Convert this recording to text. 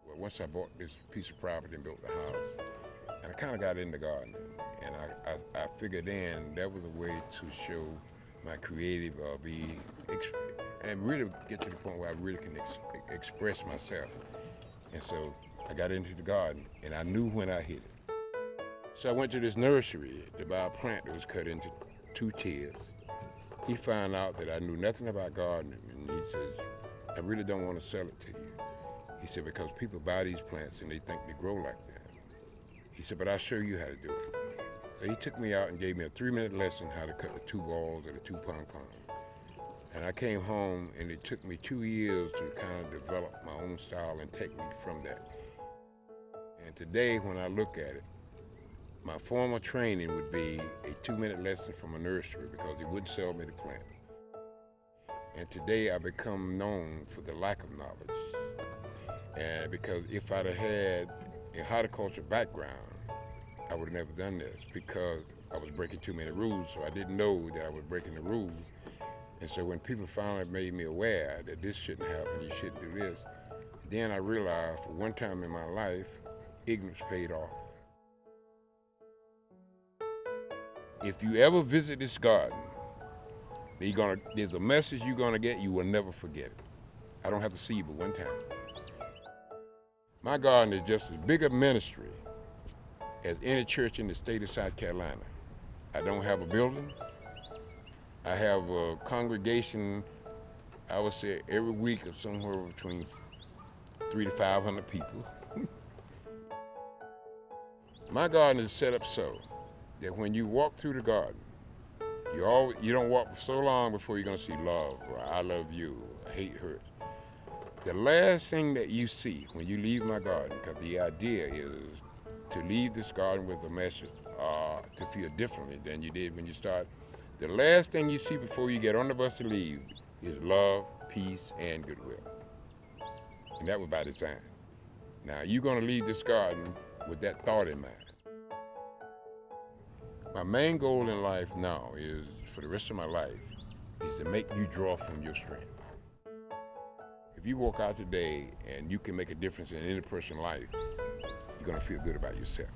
Well, once I bought this piece of property and built the house, and I kind of got into gardening, and I figured then that was a way to show my creative and really get to the point where I really can express myself. And so I got into the garden, and I knew when I hit it. So I went to this nursery to buy a plant that was cut into 2 tiers. He found out that I knew nothing about gardening, and he says, I really don't want to sell it to you. He said, because people buy these plants and they think they grow like that. He said, but I'll show you how to do it. So he took me out and gave me a 3-minute lesson how to cut the 2 balls of the 2 pom-poms. And I came home, and it took me 2 years to kind of develop my own style and technique from that. And today, when I look at it, my formal training would be a 2-minute lesson from a nursery because he wouldn't sell me the plant. And today, I become known for the lack of knowledge. And because if I'd have had a horticulture background, I would have never done this because I was breaking too many rules, so I didn't know that I was breaking the rules. And so when people finally made me aware that this shouldn't happen, you shouldn't do this, then I realized for one time in my life, ignorance paid off. If you ever visit this garden, there's a message you're gonna get, you will never forget it. I don't have to see you but one time. My garden is just as big a ministry as any church in the state of South Carolina. I don't have a building. I have a congregation, I would say every week of somewhere between 300 to 500 people. My garden is set up so that when you walk through the garden, you don't walk for so long before you're gonna see love, or I love you, or hate hurts. The last thing that you see when you leave my garden, because the idea is to leave this garden with a message, to feel differently than you did when you started. The last thing you see before you get on the bus to leave is love, peace, and goodwill. And that was by design. Now, you're gonna leave this garden with that thought in mind. My main goal in life now is, for the rest of my life, is to make you draw from your strength. If you walk out today and you can make a difference in any person's life, you're gonna feel good about yourself.